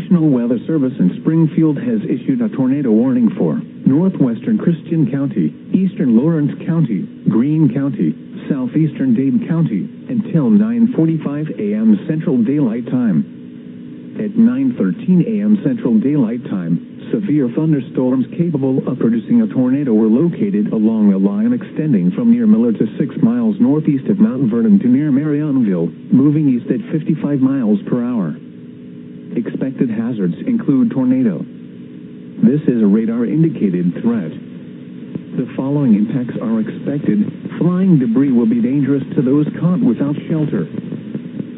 National Weather Service in Springfield has issued a tornado warning for northwestern Christian County, eastern Lawrence County, Greene County, southeastern Dade County, until 9:45 a.m. Central Daylight Time. At 9:13 a.m. Central Daylight Time, severe thunderstorms capable of producing a tornado were located along a line extending from near Miller to 6 miles northeast of Mount Vernon to near Marionville, moving east at 55 miles per hour. Expected hazards include tornado. This is a radar-indicated threat. The following impacts are expected. Flying debris will be dangerous to those caught without shelter.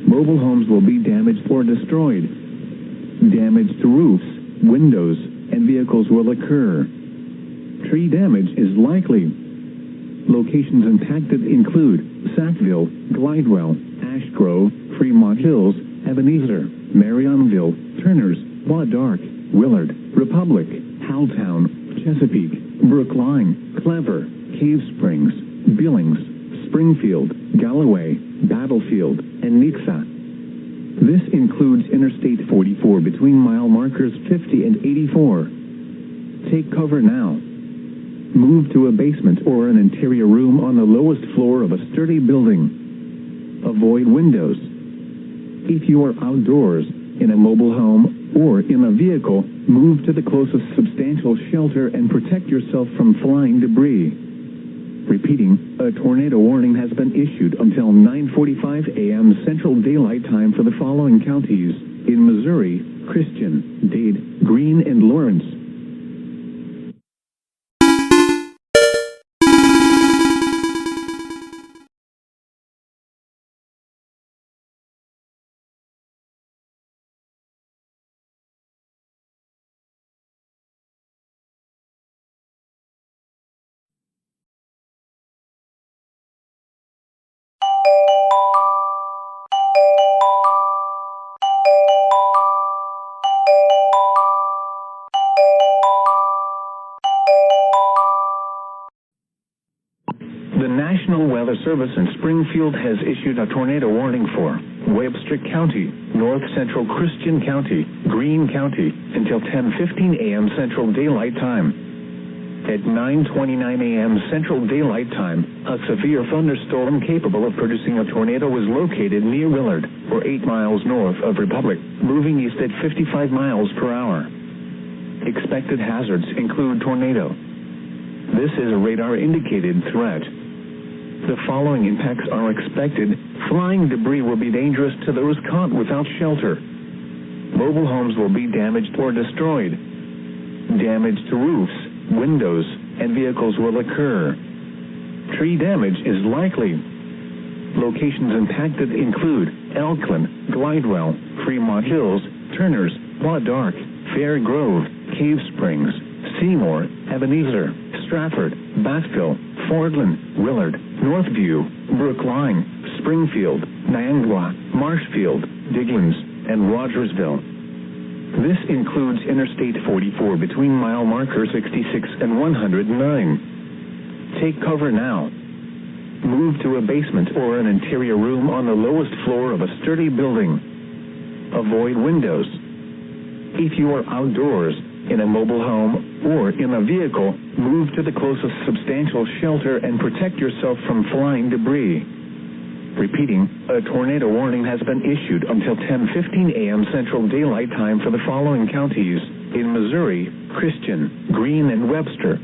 Mobile homes will be damaged or destroyed. Damage to roofs, windows, and vehicles will occur. Tree damage is likely. Locations impacted include Sackville, Glidewell, Ash Grove, Fremont Hills, Ebenezer, Marionville, Turners, Wadark, Willard, Republic, Howtown, Chesapeake, Brookline, Clever, Cave Springs, Billings, Springfield, Galloway, Battlefield, and Nixa. This includes Interstate 44 between mile markers 50 and 84. Take cover now. Move to a basement or an interior room on the lowest floor of a sturdy building. Avoid windows. If you are outdoors, in a mobile home, or in a vehicle, move to the closest substantial shelter and protect yourself from flying debris. Repeating, a tornado warning has been issued until 9:45 a.m. Central Daylight Time for the following counties in Missouri: Christian, Dade, Greene, and Lawrence. The National Weather Service in Springfield has issued a tornado warning for Webster County, North Central Christian County, Greene County, until 10:15 a.m. Central Daylight Time. At 9:29 a.m. Central Daylight Time, a severe thunderstorm capable of producing a tornado was located near Willard, or 8 miles north of Republic, moving east at 55 miles per hour. Expected hazards include tornado. This is a radar-indicated threat. The following impacts are expected. Flying debris will be dangerous to those caught without shelter. Mobile homes will be damaged or destroyed. Damage to roofs, windows, and vehicles will occur. Tree damage is likely. Locations impacted include Elkland, Glidewell, Fremont Hills, Turners, Wadark, Fair Grove, Cave Springs, Seymour, Ebenezer, Stratford, Battsville, Fordland, Willard, Northview, Brookline, Springfield, Niangua, Marshfield, Diggins, and Rogersville. This includes Interstate 44 between mile marker 66 and 109. Take cover now. Move to a basement or an interior room on the lowest floor of a sturdy building. Avoid windows. If you are outdoors, in a mobile home, or in a vehicle, move to the closest substantial shelter and protect yourself from flying debris. Repeating, a tornado warning has been issued until 10:15 a.m. Central Daylight Time for the following counties in Missouri: Christian, Greene, and Webster.